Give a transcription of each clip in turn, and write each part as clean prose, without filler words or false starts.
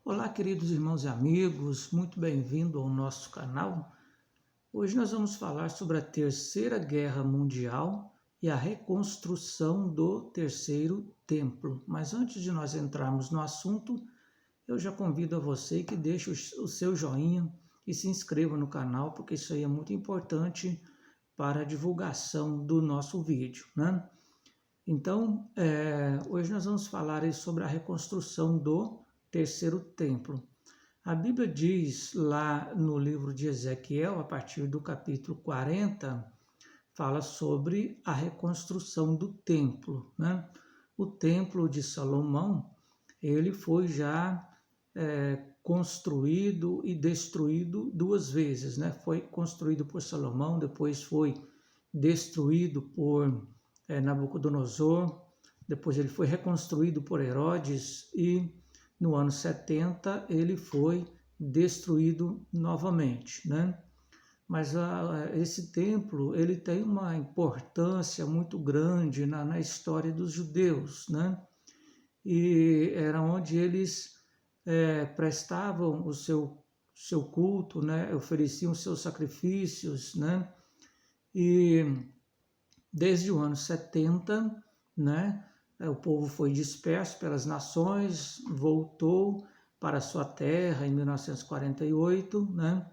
Olá, queridos irmãos e amigos, muito bem-vindo ao nosso canal. Hoje nós vamos falar sobre a Terceira Guerra Mundial e a reconstrução do Terceiro Templo. Mas antes de nós entrarmos no assunto, eu já convido a você que deixe o seu joinha e se inscreva no canal, porque isso aí é muito importante para a divulgação do nosso vídeo, né? Então, hoje nós vamos falar aí sobre a reconstrução do Terceiro Templo. A Bíblia diz lá no livro de Ezequiel, a partir do capítulo 40, fala sobre a reconstrução do templo, né? O templo de Salomão, ele foi já construído e destruído duas vezes, né? Foi construído por Salomão, depois foi destruído por Nabucodonosor, depois ele foi reconstruído por Herodes e no ano 70 ele foi destruído novamente, né? Mas esse templo ele tem uma importância muito grande na história dos judeus, né? E era onde eles prestavam o seu culto, né? Ofereciam seus sacrifícios, né? E desde o ano 70, né? O povo foi disperso pelas nações, voltou para a sua terra em 1948, né?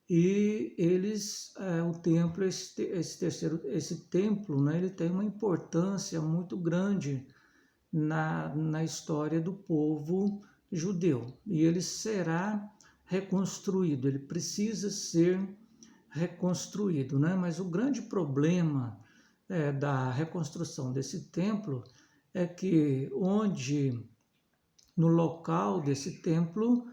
E eles, o templo, esse templo, né? Ele tem uma importância muito grande na história do povo judeu. E ele será reconstruído, ele precisa ser reconstruído, né? Mas o grande problema da reconstrução desse templo é que no local desse templo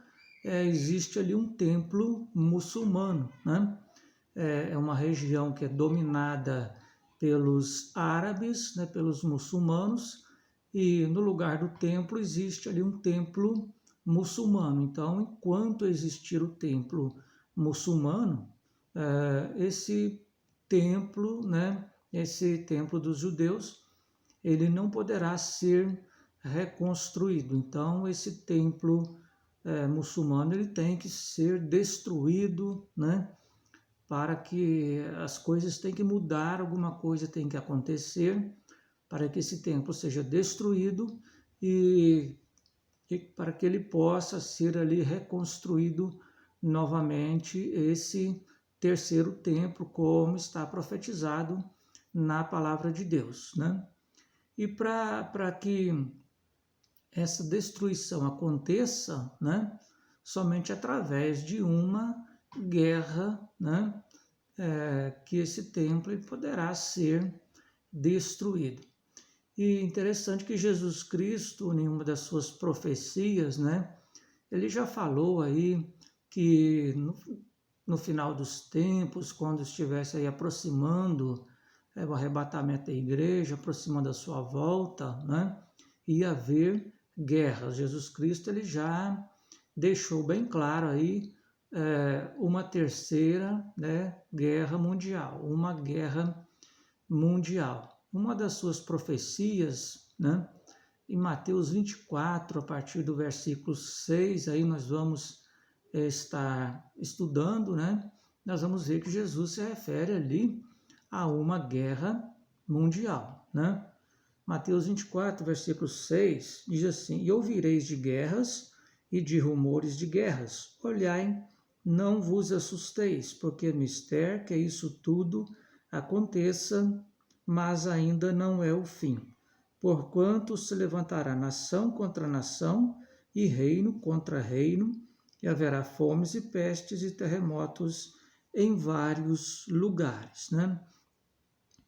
existe ali um templo muçulmano, né? É uma região que é dominada pelos árabes, né, pelos muçulmanos, e no lugar do templo existe ali um templo muçulmano. Então, enquanto existir o templo muçulmano, esse templo, né, esse templo dos judeus, ele não poderá ser reconstruído. Então, esse templo muçulmano ele tem que ser destruído, né? Para que as coisas têm que mudar, alguma coisa tem que acontecer para que esse templo seja destruído e para que ele possa ser ali reconstruído novamente esse terceiro templo, como está profetizado na palavra de Deus, né? E para que essa destruição aconteça, né, somente através de uma guerra, né, que esse templo poderá ser destruído. E interessante que Jesus Cristo, em uma das suas profecias, né, ele já falou aí que no final dos tempos, quando estivesse aí aproximando o arrebatamento da igreja, aproximando a sua volta, né, ia haver guerras. Jesus Cristo ele já deixou bem claro aí uma terceira, né, guerra mundial, uma guerra mundial. Uma das suas profecias, né, em Mateus 24, a partir do versículo 6, aí nós vamos estar estudando, né, nós vamos ver que Jesus se refere ali a uma guerra mundial, né? Mateus 24, versículo 6, diz assim: E ouvireis de guerras e de rumores de guerras. Olhai, não vos assusteis, porque é mister que isso tudo aconteça, mas ainda não é o fim. Porquanto se levantará nação contra nação, e reino contra reino, e haverá fomes e pestes e terremotos em vários lugares, né?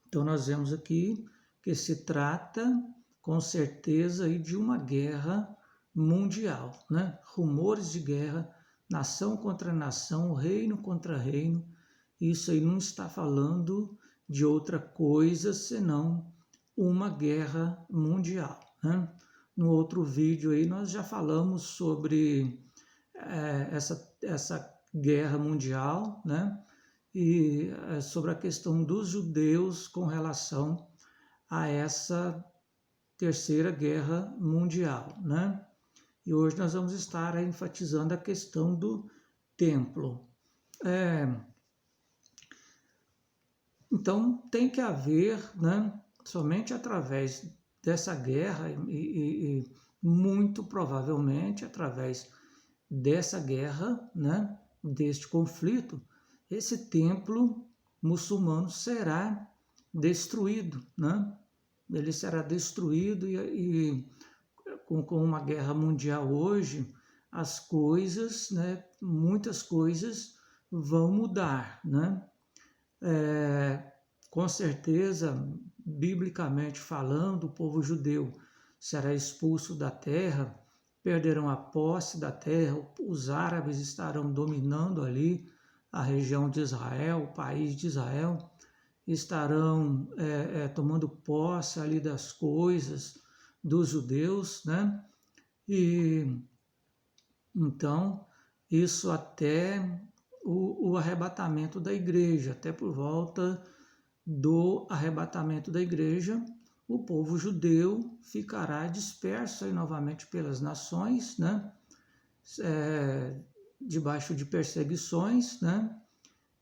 Então nós vemos aqui que se trata com certeza aí de uma guerra mundial, né? Rumores de guerra, nação contra nação, reino contra reino. Isso aí não está falando de outra coisa senão uma guerra mundial, né? No outro vídeo aí nós já falamos sobre essa guerra mundial, né? E sobre a questão dos judeus com relação a essa terceira guerra mundial, né? E hoje nós vamos estar enfatizando a questão do templo. Então tem que haver, né, somente através dessa guerra e muito provavelmente através dessa guerra, né, deste conflito, esse templo muçulmano será destruído, né? Ele será destruído e com uma guerra mundial hoje, as coisas, né, muitas coisas vão mudar, né? Com certeza, biblicamente falando, o povo judeu será expulso da terra, perderão a posse da terra, os árabes estarão dominando ali a região de Israel, o país de Israel, estarão tomando posse ali das coisas dos judeus, né? E então, isso até o arrebatamento da igreja, até por volta do arrebatamento da igreja, o povo judeu ficará disperso aí novamente pelas nações, né? Debaixo de perseguições, né?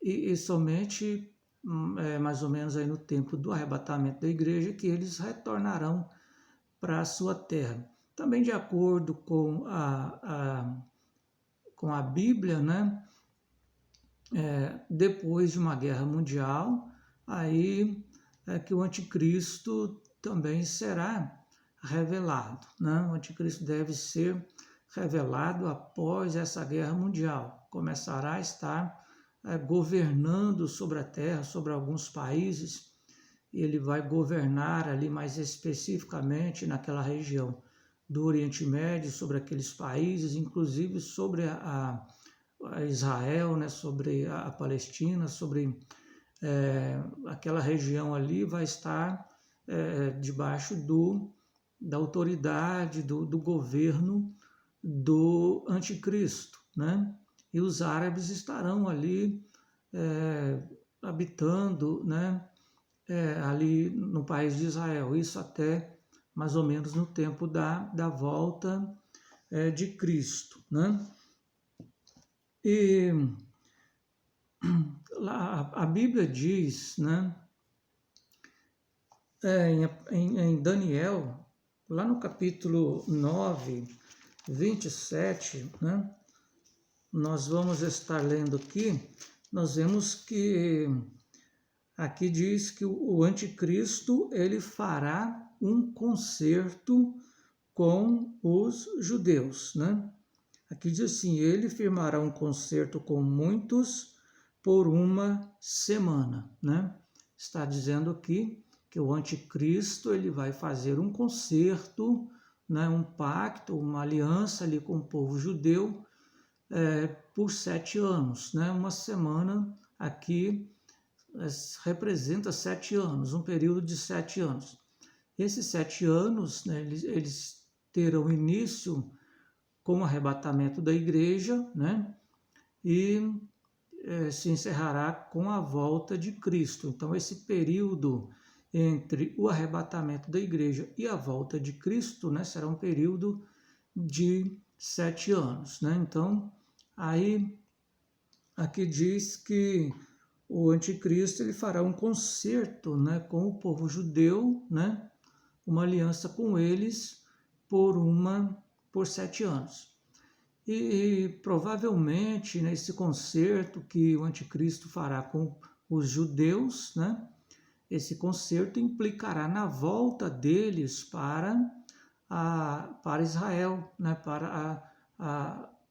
E somente mais ou menos aí no tempo do arrebatamento da igreja que eles retornarão para a sua terra. Também de acordo com a Bíblia, né? Depois de uma guerra mundial, aí é que o anticristo também será revelado, né? O anticristo deve ser revelado após essa guerra mundial. Começará a estar governando sobre a terra, sobre alguns países. Ele vai governar ali mais especificamente naquela região do Oriente Médio, sobre aqueles países, inclusive sobre a Israel, né, sobre a Palestina, sobre aquela região ali vai estar debaixo da autoridade, do governo do anticristo, né? E os árabes estarão ali habitando, né, ali no país de Israel, isso até mais ou menos no tempo da volta de Cristo, né? E lá, a Bíblia diz, né, em Daniel, lá no capítulo 9, 27, né, nós vamos estar lendo aqui, nós vemos que aqui diz que o anticristo ele fará um concerto com os judeus, né? Aqui diz assim, ele firmará um concerto com muitos por uma semana, né? Está dizendo aqui que o anticristo ele vai fazer um concerto, né? Um pacto, uma aliança ali com o povo judeu por 7 anos, né? Uma semana aqui representa 7 anos, um período de 7 anos. Esses 7 anos, né, eles terão início com o arrebatamento da igreja, né? E se encerrará com a volta de Cristo. Então, esse período entre o arrebatamento da igreja e a volta de Cristo, né, será um período de 7 anos, né? Então, aí aqui diz que o anticristo ele fará um concerto, né, com o povo judeu, né, uma aliança com eles por 7 anos. E provavelmente nesse concerto que o anticristo fará com os judeus, né, esse concerto implicará na volta deles para Israel, né, para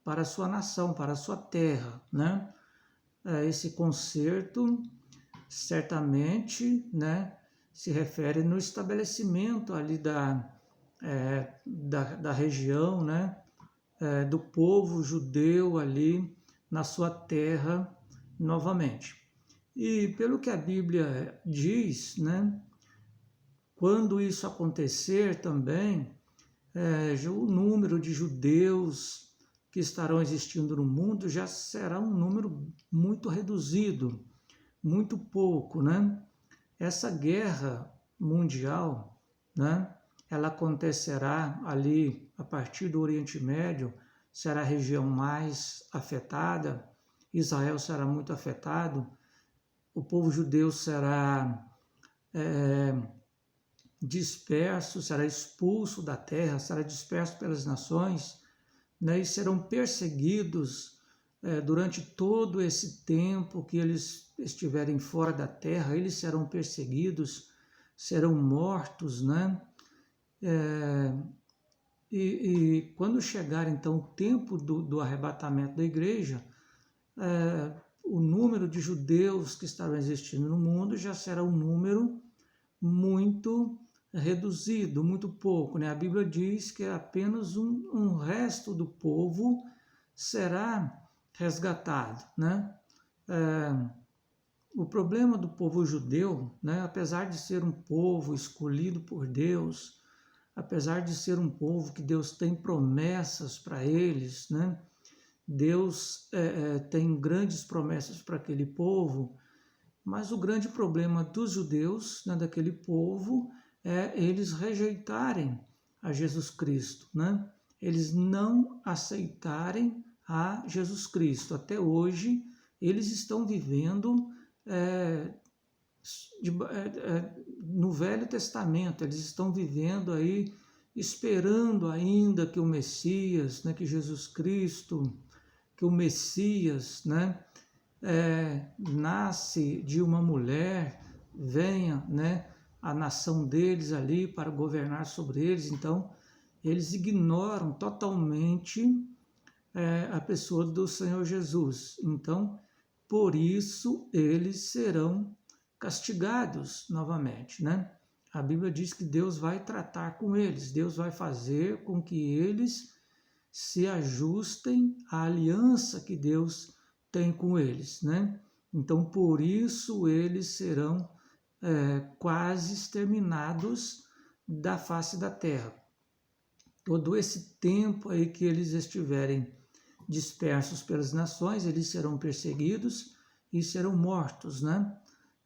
a sua nação, para a sua terra, né? Esse concerto certamente, né, se refere no estabelecimento ali da região, né, do povo judeu ali na sua terra novamente. E pelo que a Bíblia diz, né, quando isso acontecer também, o número de judeus que estarão existindo no mundo já será um número muito reduzido, muito pouco, né? Essa guerra mundial, né, ela acontecerá ali a partir do Oriente Médio, será a região mais afetada, Israel será muito afetado, o povo judeu será disperso, será expulso da terra, será disperso pelas nações, né, e serão perseguidos durante todo esse tempo que eles estiverem fora da terra, eles serão perseguidos, serão mortos, né? E quando chegar então o tempo do arrebatamento da igreja, o número de judeus que estarão existindo no mundo já será um número muito reduzido, muito pouco, né? A Bíblia diz que apenas um resto do povo será resgatado, né? O problema do povo judeu, né, apesar de ser um povo escolhido por Deus, apesar de ser um povo que Deus tem promessas para eles, né? Deus tem grandes promessas para aquele povo, mas o grande problema dos judeus, né, daquele povo, é eles rejeitarem a Jesus Cristo, né? Eles não aceitarem a Jesus Cristo. Até hoje, eles estão vivendo no Velho Testamento, eles estão vivendo aí, esperando ainda que o Messias, né, que Jesus Cristo, que o Messias, né, nasce de uma mulher, venha, né, a nação deles ali para governar sobre eles. Então, eles ignoram totalmente a pessoa do Senhor Jesus. Então, por isso, eles serão castigados novamente, né? A Bíblia diz que Deus vai tratar com eles, Deus vai fazer com que eles se ajustem à aliança que Deus tem com eles, né? Então, por isso, eles serão quase exterminados da face da terra. Todo esse tempo aí que eles estiverem dispersos pelas nações, eles serão perseguidos e serão mortos, né?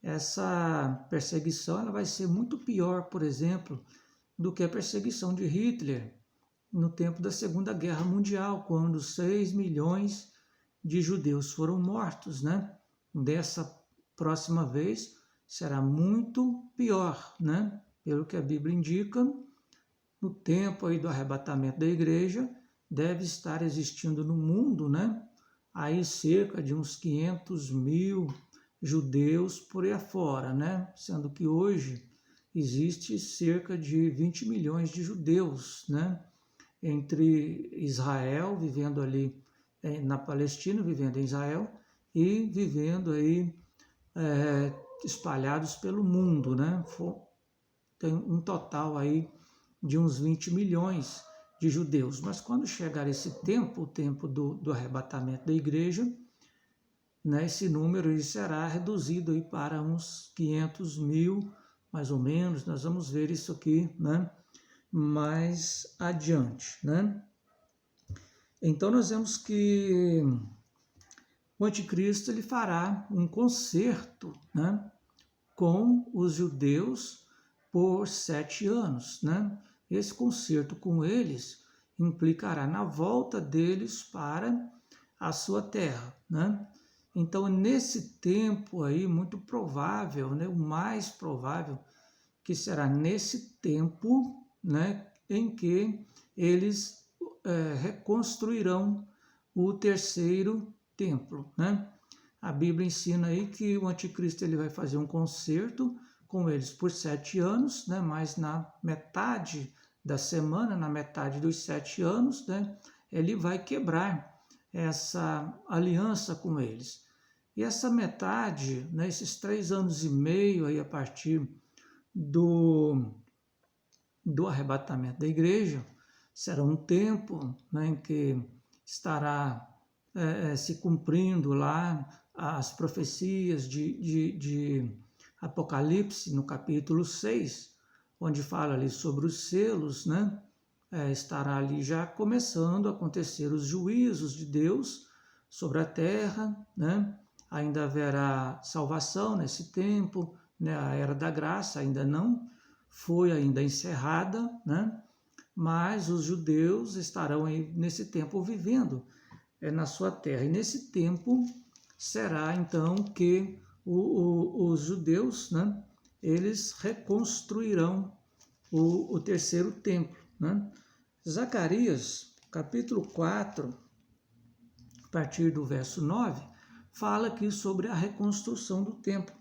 Essa perseguição ela vai ser muito pior, por exemplo, do que a perseguição de Hitler no tempo da Segunda Guerra Mundial, quando 6 milhões de judeus foram mortos, né? Dessa próxima vez será muito pior, né? Pelo que a Bíblia indica, no tempo aí do arrebatamento da igreja, deve estar existindo no mundo, né? Aí cerca de uns 500 mil judeus por aí afora, né? Sendo que hoje existe cerca de 20 milhões de judeus, né? Entre Israel, vivendo ali na Palestina, vivendo em Israel, e vivendo aí espalhados pelo mundo, né? Tem um total aí de uns 20 milhões de judeus. Mas quando chegar esse tempo, o tempo do arrebatamento da igreja, né, esse número será reduzido aí para uns 500 mil, mais ou menos. Nós vamos ver isso aqui, né, mais adiante, né? Então nós vemos que o anticristo ele fará um concerto, né, com os judeus por 7 anos, né? Esse concerto com eles implicará na volta deles para a sua terra, né? Então, nesse tempo aí, muito provável, né, o mais provável, que será nesse tempo, né, em que eles reconstruirão o terceiro templo, né? A Bíblia ensina aí que o anticristo ele vai fazer um concerto com eles por 7 anos, né? Mas na metade da semana, na metade dos 7 anos, né, ele vai quebrar essa aliança com eles. E essa metade, né, esses 3 anos e meio aí a partir do arrebatamento da igreja, será um tempo, né, em que estará se cumprindo lá as profecias de Apocalipse, no capítulo 6, onde fala ali sobre os selos, né? Estará ali já começando a acontecer os juízos de Deus sobre a terra, né? Ainda haverá salvação nesse tempo, né? A era da graça ainda não foi ainda encerrada, né? mas os judeus estarão aí nesse tempo vivendo na sua terra. E nesse tempo será então que os judeus, né, eles reconstruirão o terceiro templo, né? Zacarias, capítulo 4, a partir do verso 9, fala aqui sobre a reconstrução do templo.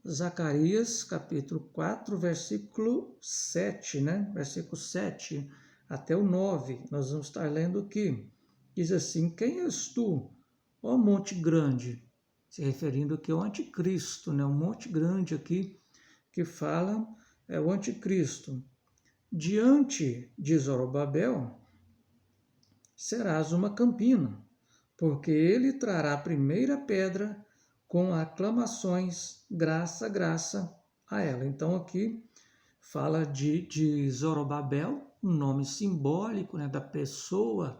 Zacarias, capítulo 4, versículo 7, né? Versículo 7 até o 9, nós vamos estar lendo aqui. Diz assim: quem és tu, ó monte grande? Se referindo aqui ao anticristo, né? Um monte grande aqui que fala é o anticristo. Diante de Zorobabel serás uma campina, porque ele trará a primeira pedra com aclamações, graça, graça a ela. Então aqui fala de Zorobabel, um nome simbólico, né, da pessoa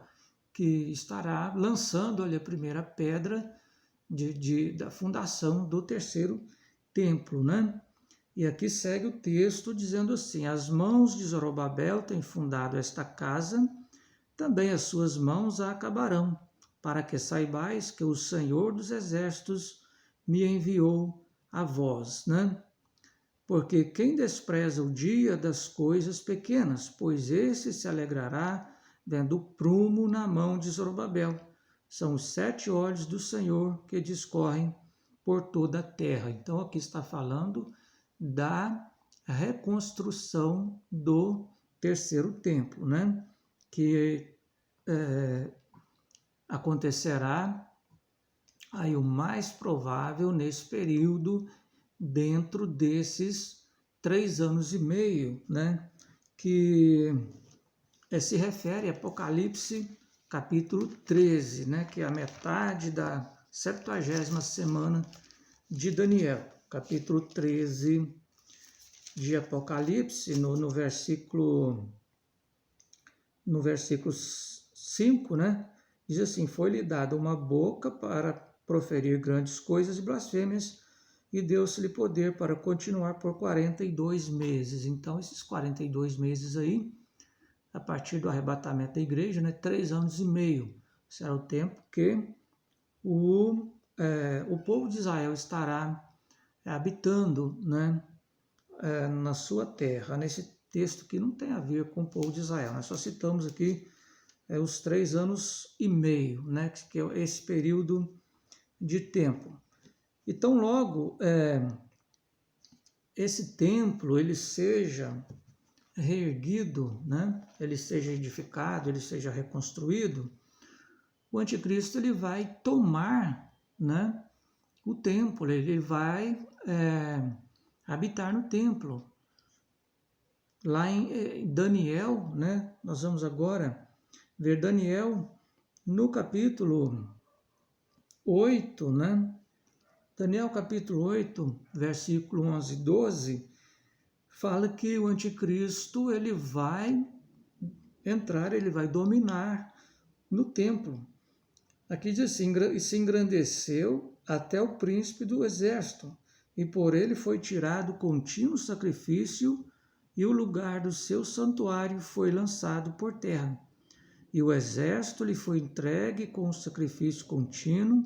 que estará lançando ali a primeira pedra da fundação do terceiro templo, né? E aqui segue o texto dizendo assim: as mãos de Zorobabel têm fundado esta casa, também as suas mãos a acabarão, para que saibais que o Senhor dos Exércitos me enviou a vós, né? Porque quem despreza o dia das coisas pequenas, pois esse se alegrará vendo o prumo na mão de Zorobabel. São os 7 olhos do Senhor que discorrem por toda a terra. Então aqui está falando da reconstrução do terceiro templo, né? Que acontecerá aí o mais provável nesse período, dentro desses 3 anos e meio, né? Que se refere a Apocalipse capítulo 13, né? Que é a metade da 70ª semana de Daniel. Capítulo 13 de Apocalipse, no versículo 5, né? Diz assim: foi-lhe dada uma boca para proferir grandes coisas e blasfêmias, e deu-se-lhe poder para continuar por 42 meses. Então, esses 42 meses aí, a partir do arrebatamento da igreja, né, 3 anos e meio, será o tempo que o povo de Israel estará habitando, né, na sua terra. Nesse texto que não tem a ver com o povo de Israel, nós só citamos aqui os 3 anos e meio, né, que é esse período de tempo. Então, logo esse templo ele seja reerguido, né, ele seja edificado, ele seja reconstruído, o anticristo ele vai tomar, né, o templo, ele vai habitar no templo. Lá em Daniel, né, nós vamos agora ver Daniel no capítulo 8, né? Daniel capítulo 8, versículo 11 e 12, fala que o anticristo ele vai entrar, ele vai dominar no templo. Aqui diz assim: e se engrandeceu até o príncipe do exército, e por ele foi tirado contínuo sacrifício, e o lugar do seu santuário foi lançado por terra. E o exército lhe foi entregue com o sacrifício contínuo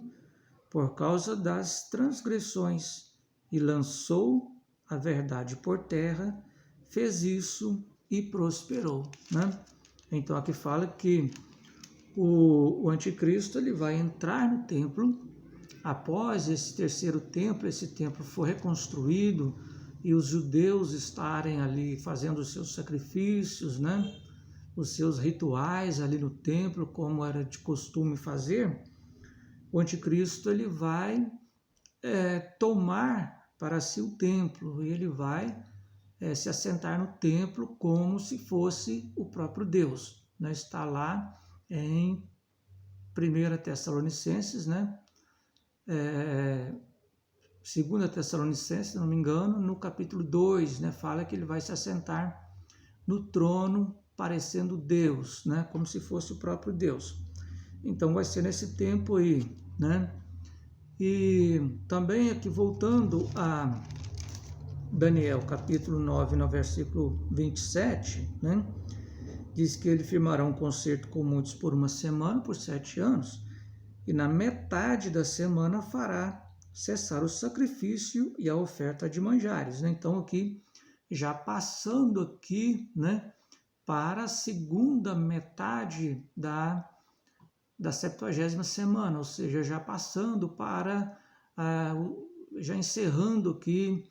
por causa das transgressões, e lançou a verdade por terra, fez isso e prosperou, né? Então aqui fala que o anticristo ele vai entrar no templo após esse terceiro templo. Esse templo for reconstruído e os judeus estarem ali fazendo os seus sacrifícios, né? Os seus rituais ali no templo, como era de costume fazer. O anticristo ele vai tomar para si o templo, e ele vai se assentar no templo como se fosse o próprio Deus, né? Está lá em 1 Tessalonicenses, né? 2 Tessalonicenses, se não me engano, no capítulo 2, né? Fala que ele vai se assentar no trono parecendo Deus, né? Como se fosse o próprio Deus. Então vai ser nesse tempo aí, né? E também aqui voltando a Daniel capítulo 9, no versículo 27, né? diz que ele firmará um concerto com muitos por uma semana, por 7 anos, e na metade da semana fará cessar o sacrifício e a oferta de manjares, né? Então aqui, já passando aqui, né, para a segunda metade da 70ª semana, ou seja, já passando para, já encerrando aqui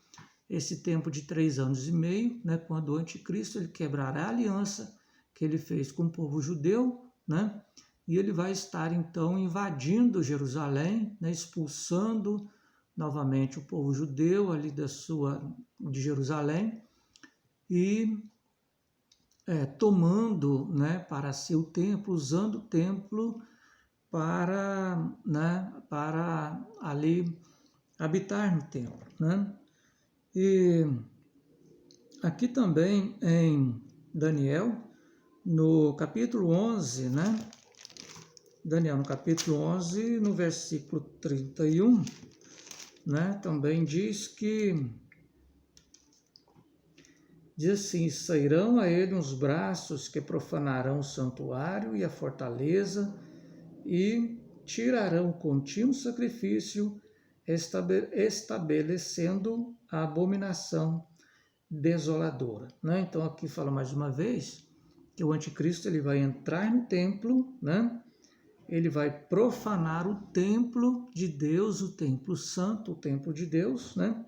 esse tempo de 3 anos e meio, né, quando o anticristo ele quebrará a aliança que ele fez com o povo judeu, né, e ele vai estar então invadindo Jerusalém, né, expulsando novamente o povo judeu ali de Jerusalém e tomando, né, para si o templo, usando o templo para, né, para ali habitar no templo, né? E aqui também em Daniel, no capítulo 11, né? Daniel, no capítulo 11, no versículo 31, né? Também diz assim, sairão a ele uns braços que profanarão o santuário e a fortaleza e tirarão o contínuo sacrifício, estabelecendo a abominação desoladora, né? Então aqui fala mais uma vez que o anticristo ele vai entrar no templo, né? Ele vai profanar o templo de Deus, o templo santo, o templo de Deus, né?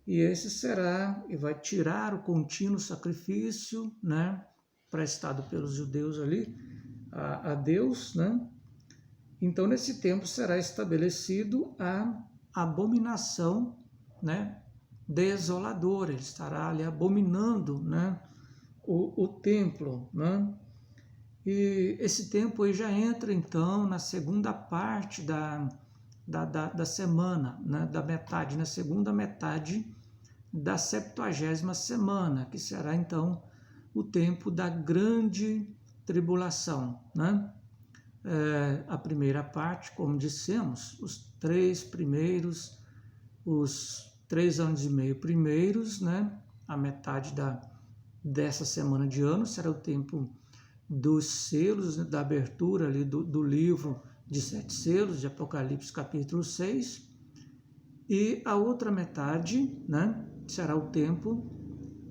E esse será, e vai tirar o contínuo sacrifício, né, prestado pelos judeus ali a Deus, né? Então, nesse tempo será estabelecido a abominação, né, desoladora. Ele estará ali abominando, né, o templo, né? E esse tempo aí já entra, então, na segunda parte da semana, né, da metade, na segunda metade da 70ª semana, que será, então, o tempo da grande tribulação, né? A primeira parte, como dissemos, os 3 anos e meio primeiros, né? A metade dessa semana de ano será o tempo dos selos, né? Da abertura ali do livro de 7 selos, de Apocalipse capítulo 6, e a outra metade, né? Será o tempo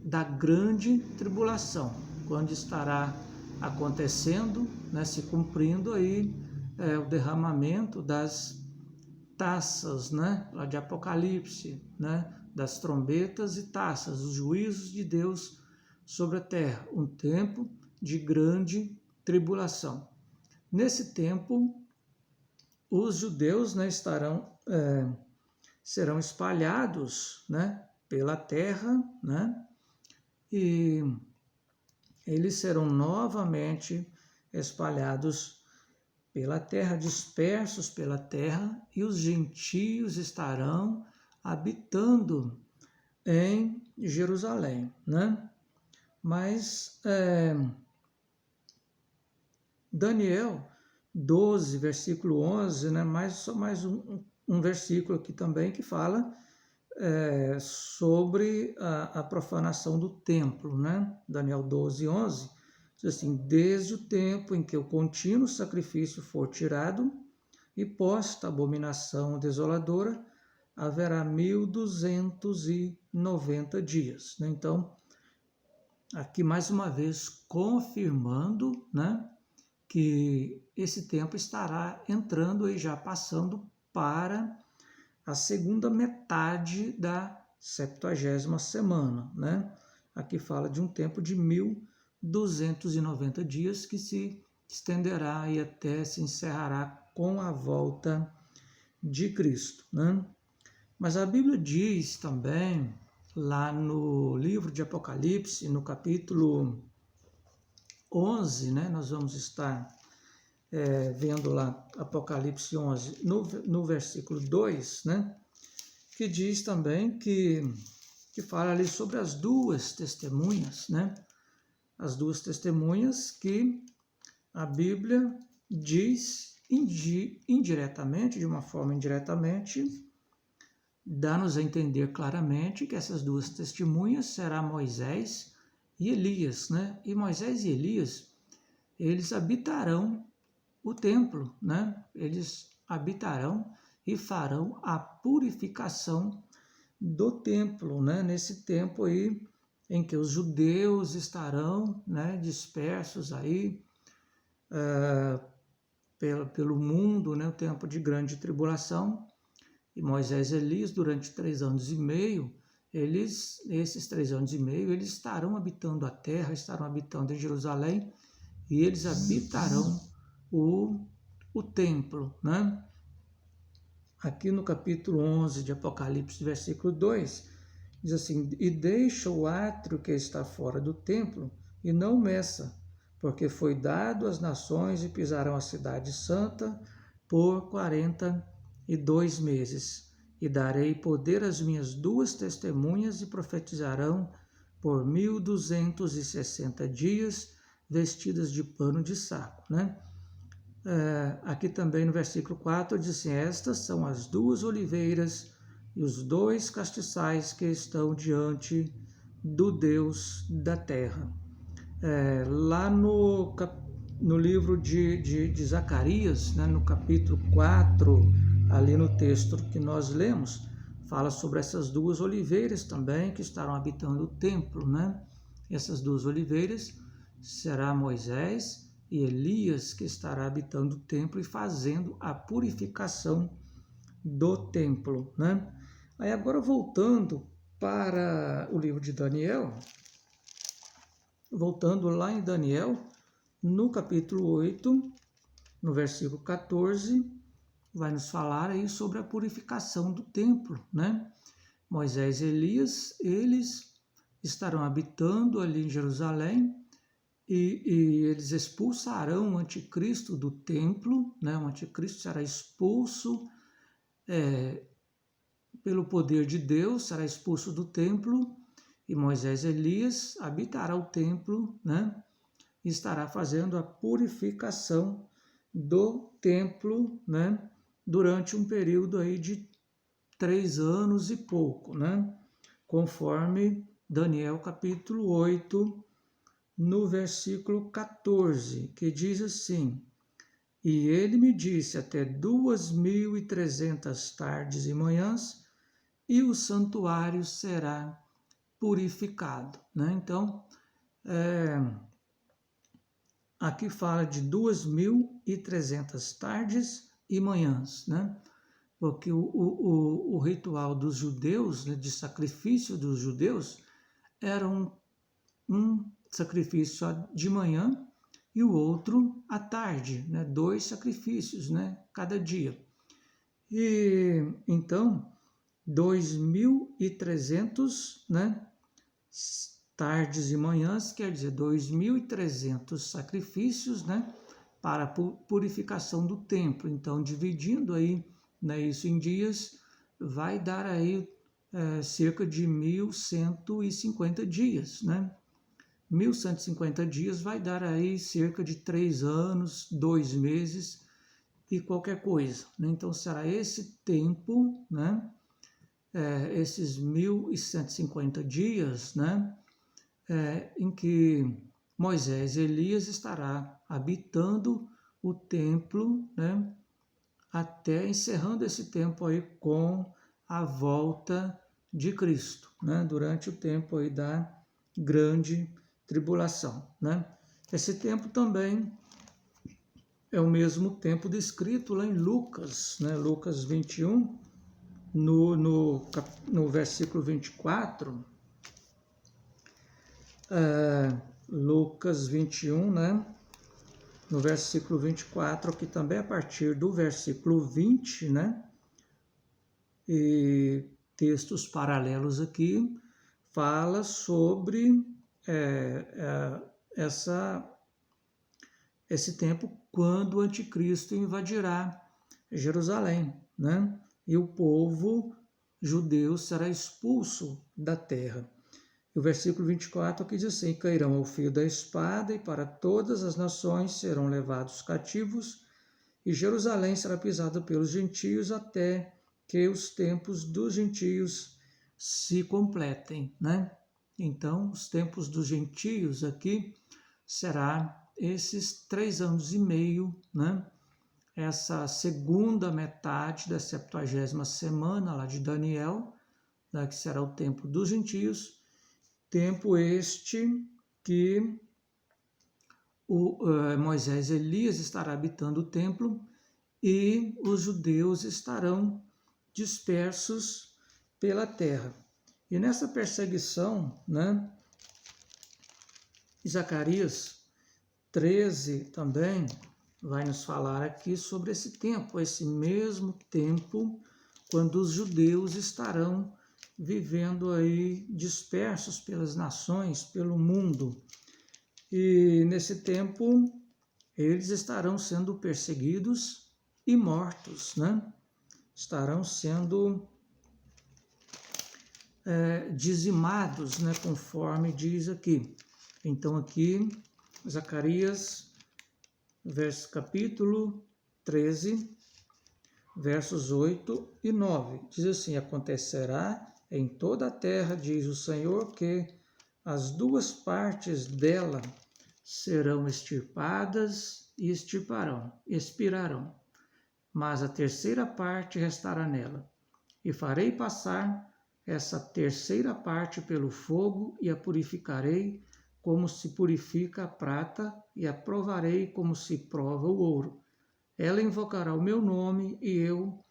da grande tribulação, quando estará acontecendo, né, se cumprindo aí o derramamento das taças, né, lá de Apocalipse, né, das trombetas e taças, os juízos de Deus sobre a terra, um tempo de grande tribulação. Nesse tempo, os judeus, né, serão espalhados, né, pela terra, né, e eles serão novamente espalhados pela terra, dispersos pela terra, e os gentios estarão habitando em Jerusalém, né? Mas Daniel 12, versículo 11, né? Só mais um versículo aqui também que fala sobre a profanação do templo, né? Daniel 12, 11, diz assim, desde o tempo em que o contínuo sacrifício for tirado e posta a abominação desoladora, haverá 1290 dias, né? Então, aqui mais uma vez confirmando, né, que esse tempo estará entrando e já passando para a segunda metade da 70ª semana, né? Aqui fala de um tempo de 1290 dias que se estenderá e até se encerrará com a volta de Cristo, né? Mas a Bíblia diz também, lá no livro de Apocalipse, no capítulo 11, né? Nós vamos estar vendo lá Apocalipse 11, no versículo 2, né, que diz também que fala ali sobre as duas testemunhas, né, as duas testemunhas que a Bíblia diz indiretamente, de uma forma indiretamente, dá-nos a entender claramente que essas duas testemunhas serão Moisés e Elias, né? E Moisés e Elias, eles habitarão o templo, né? Eles habitarão e farão a purificação do templo, né? Nesse tempo aí em que os judeus estarão, né, dispersos aí pelo mundo, né? O tempo de grande tribulação. E Moisés e Elias, durante 3 anos e meio, esses 3 anos e meio, eles estarão habitando a terra, estarão habitando em Jerusalém, e eles habitarão o templo, né? Aqui no capítulo 11 de Apocalipse, versículo 2, diz assim: e deixa o átrio que está fora do templo, e não meça, porque foi dado às nações e pisarão a cidade santa por 42 meses. E darei poder às minhas 2 testemunhas e profetizarão por 1260 dias, vestidas de pano de saco, né? Aqui também no versículo 4 diz assim: estas são as 2 oliveiras e os 2 castiçais que estão diante do Deus da terra. Lá no livro de Zacarias, né, no capítulo 4, ali no texto que nós lemos, fala sobre essas 2 oliveiras também que estarão habitando o templo, né? Essas 2 oliveiras será Moisés e Elias que estará habitando o templo e fazendo a purificação do templo, né? Aí agora voltando para o livro de Daniel, voltando lá em Daniel, no capítulo 8, no versículo 14, vai nos falar aí sobre a purificação do templo, né? Moisés e Elias, eles estarão habitando ali em Jerusalém, e eles expulsarão o anticristo do templo, né? O anticristo será expulso pelo poder de Deus, será expulso do templo, e Moisés e Elias habitará o templo, né? E estará fazendo a purificação do templo, né? Durante um período aí de 3 anos e pouco, né? Conforme Daniel capítulo 8, no versículo 14, que diz assim: e ele me disse até 2.300 tardes e manhãs, e o santuário será purificado, né? Então, aqui fala de 2.300 tardes e manhãs, né? Porque o ritual dos judeus, né, de sacrifício dos judeus, era um sacrifício de manhã e o outro à tarde, né? 2 sacrifícios, né? Cada dia. E então 2.300, né? Tardes e manhãs, quer dizer 2.300 sacrifícios, né? Para a purificação do templo. Então, dividindo aí, né, isso em dias, vai dar aí cerca de 1.150 dias, né? 1.150 dias vai dar aí cerca de 3 anos, 2 meses e qualquer coisa, né? Então será esse tempo, né? Esses 1.150 dias, né? Em que Moisés e Elias estará habitando o templo, né? Até encerrando esse tempo aí com a volta de Cristo, né? Durante o tempo aí da grande tribulação, né? Esse tempo também é o mesmo tempo descrito lá em Lucas, né? Lucas 21, no versículo 24, Lucas 21, né? No versículo 24, aqui também a partir do versículo 20, né? E textos paralelos aqui, fala sobre esse tempo quando o anticristo invadirá Jerusalém, né? E o povo judeu será expulso da terra. E o versículo 24 aqui diz assim: cairão ao fio da espada, e para todas as nações serão levados cativos, e Jerusalém será pisada pelos gentios até que os tempos dos gentios se completem, né? Então, os tempos dos gentios aqui será esses 3 anos e meio, né? Essa segunda metade da 70ª semana lá de Daniel, né, que será o tempo dos gentios, tempo este que Moisés e Elias estará habitando o templo e os judeus estarão dispersos pela terra. E nessa perseguição, né, Zacarias 13 também vai nos falar aqui sobre esse tempo, esse mesmo tempo quando os judeus estarão vivendo aí dispersos pelas nações, pelo mundo. E nesse tempo eles estarão sendo perseguidos e mortos, né? Estarão sendo dizimados, né? Conforme diz aqui. Então aqui, Zacarias, capítulo 13, versos 8 e 9. Diz assim: acontecerá em toda a terra, diz o Senhor, que as 2 partes dela serão extirpadas e expirarão, mas a 3ª parte restará nela. E farei passar essa 3ª parte pelo fogo e a purificarei como se purifica a prata e a provarei como se prova o ouro. Ela invocará o meu nome e eu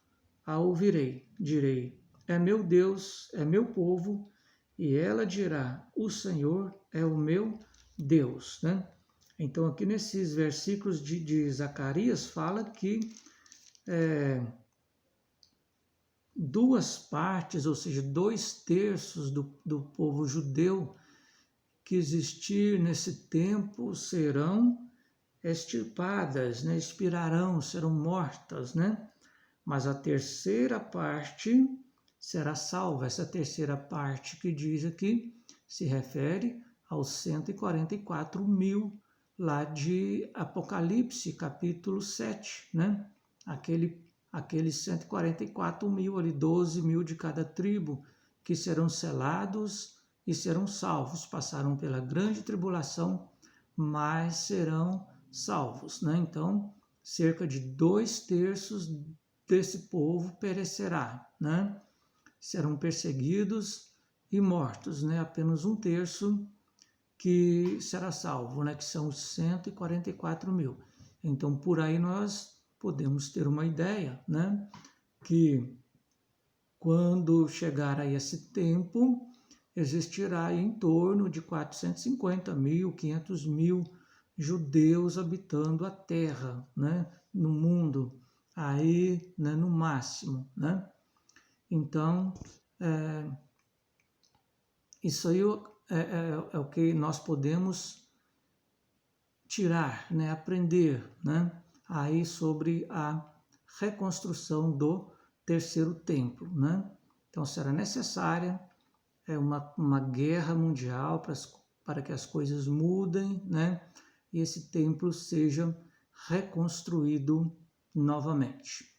a ouvirei. Direi: é meu Deus, é meu povo. E ela dirá: o Senhor é o meu Deus, né? Então aqui nesses versículos de Zacarias fala que 2 partes, ou seja, 2/3 do povo judeu que existir nesse tempo serão extirpadas, né? Expirarão, serão mortas, né? Mas a 3ª parte será salva. Essa 3ª parte que diz aqui se refere aos 144 mil lá de Apocalipse, capítulo 7, né? Aqueles 144 mil ali, 12 mil de cada tribo, que serão selados e serão salvos. Passarão pela grande tribulação, mas serão salvos, né? Então, cerca de 2/3 desse povo perecerá, né? Serão perseguidos e mortos, né? Apenas 1/3 que será salvo, né? Que são os 144 mil. Então, por aí nós podemos ter uma ideia, né? Que quando chegar a esse tempo, existirá em torno de 450 mil, 500 mil judeus habitando a terra, né? No mundo, aí, né? No máximo, né? Então, isso aí é o que nós podemos tirar, né? Aprender, né? Aí sobre a reconstrução do 3º templo, né? Então será necessária uma guerra mundial para que as coisas mudem, né? E esse templo seja reconstruído novamente.